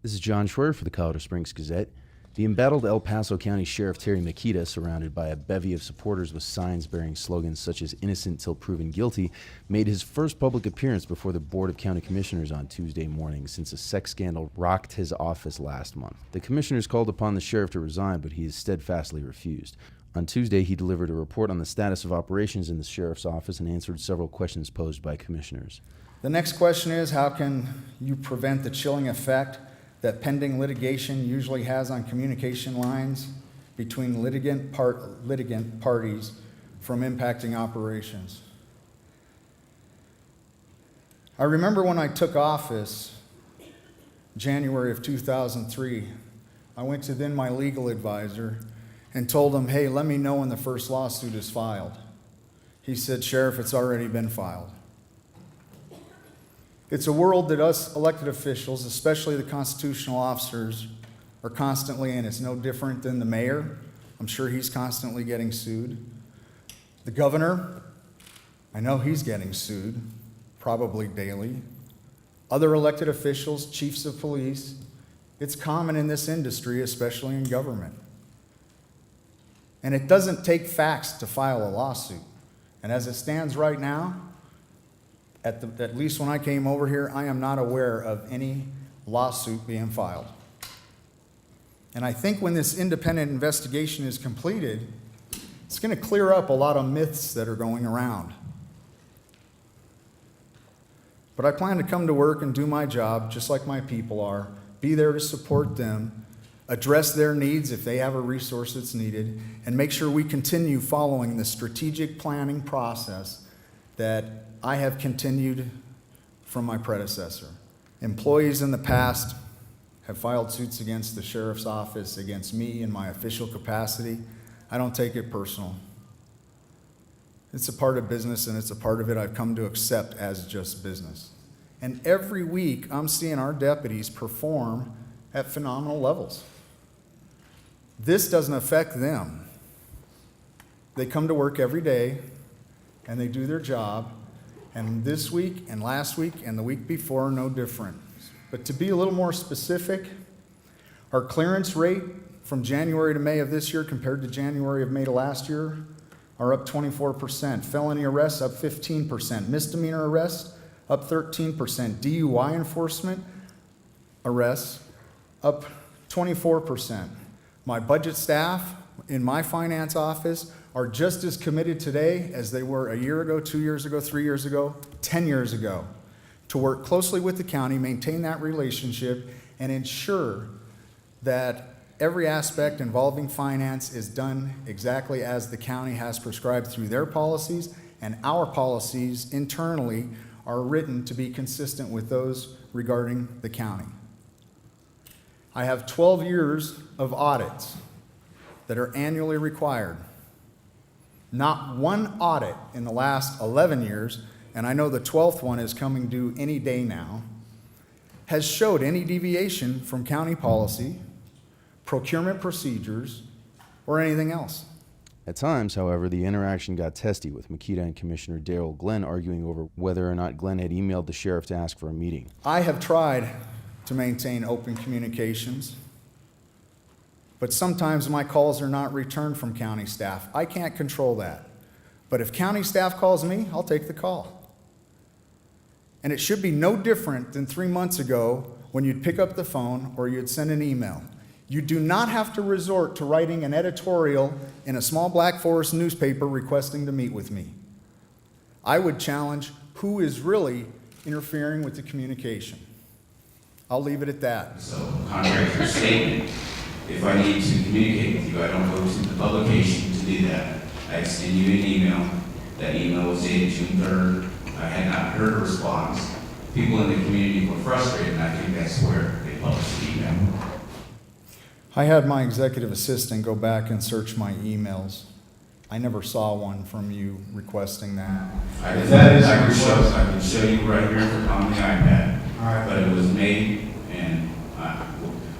This is John Schroer for the Colorado Springs Gazette. The embattled El Paso County Sheriff Terry Maketa, surrounded by a bevy of supporters with signs bearing slogans such as "Innocent till proven guilty," made his first public appearance before the Board of County Commissioners on Tuesday morning since a sex scandal rocked his office last month. The commissioners called upon the sheriff to resign, but he has steadfastly refused. On Tuesday, he delivered a report on the status of operations in the sheriff's office and answered several questions posed by commissioners. The next question is, how can you prevent the chilling effect that pending litigation usually has on communication lines between litigant parties from impacting operations? I remember when I took office, January of 2003, I went to then my legal advisor and told him, hey, let me know when the first lawsuit is filed. He said, Sheriff, it's already been filed. It's a world that us elected officials, especially the constitutional officers, are constantly in. It's no different than the mayor. I'm sure he's constantly getting sued. The governor, I know he's getting sued, probably daily. Other elected officials, chiefs of police. It's common in this industry, especially in government. And it doesn't take facts to file a lawsuit. And as it stands right now, at least when I came over here, I am not aware of any lawsuit being filed. And I think when this independent investigation is completed, it's going to clear up a lot of myths that are going around. But I plan to come to work and do my job just like my people are, be there to support them, address their needs if they have a resource that's needed, and make sure we continue following the strategic planning process that I have continued from my predecessor. Employees in the past have filed suits against the sheriff's office, against me in my official capacity. I don't take it personal. It's a part of business, and it's a part of it I've come to accept as just business. And every week, I'm seeing our deputies perform at phenomenal levels. This doesn't affect them. They come to work every day, and they do their job. And this week and last week and the week before, no different. But to be a little more specific, our clearance rate from January to May of this year compared to January of May to last year are up 24%. Felony arrests up 15%. Misdemeanor arrests up 13%. DUI enforcement arrests up 24%. My budget staff in my finance office are just as committed today as they were a year ago, 2 years ago, 3 years ago, 10 years ago, to work closely with the county, maintain that relationship, and ensure that every aspect involving finance is done exactly as the county has prescribed through their policies, and our policies internally are written to be consistent with those regarding the county. I have 12 years of audits that are annually required. Not one audit in the last 11 years, and I know the 12th one is coming due any day now, has showed any deviation from county policy, procurement procedures, or anything else. At times, however, the interaction got testy, with Maketa and Commissioner Darrell Glenn arguing over whether or not Glenn had emailed the sheriff to ask for a meeting. I have tried to maintain open communications, but sometimes my calls are not returned from county staff. I can't control that. But if county staff calls me, I'll take the call. And it should be no different than 3 months ago when you'd pick up the phone or you'd send an email. You do not have to resort to writing an editorial in a small Black Forest newspaper requesting to meet with me. I would challenge who is really interfering with the communication. I'll leave it at that. So, contrary to your statement, if I need to communicate with you, I don't go to the publication to do that. I send you an email. That email was dated June 3rd. I had not heard a response. People in the community were frustrated, and I think that's where they published the email. I had my executive assistant go back and search my emails. I never saw one from you requesting that. I can show you right here on the iPad. All right. But it was made, and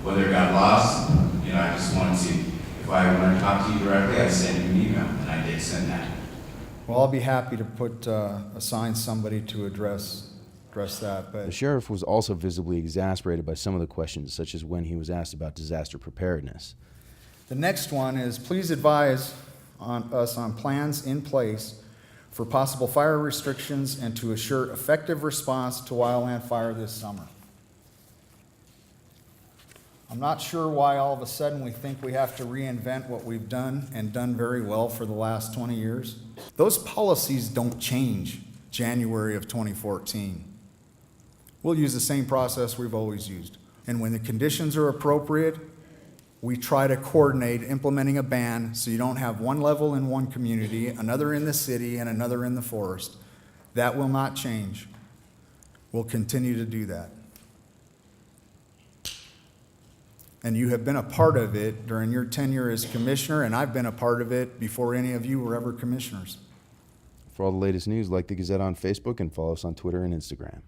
whether it got lost, I just wanted to, if I want to talk to you directly, I send you an email, and I did send that. Well, I'll be happy to assign somebody to address address that. The But sheriff was also visibly exasperated by some of the questions, such as when he was asked about disaster preparedness. the next one is please advise us on plans in place for possible fire restrictions and to assure effective response to wildland fire this summer. I'm not sure why all of a sudden we think we have to reinvent what we've done and done very well for the last 20 years. Those policies don't change January of 2014. We'll use the same process we've always used. And when the conditions are appropriate, we try to coordinate implementing a ban so you don't have one level in one community, another in the city, and another in the forest. That will not change. We'll continue to do that. And you have been a part of it during your tenure as commissioner, and I've been a part of it before any of you were ever commissioners. For all the latest news, like the Gazette on Facebook and follow us on Twitter and Instagram.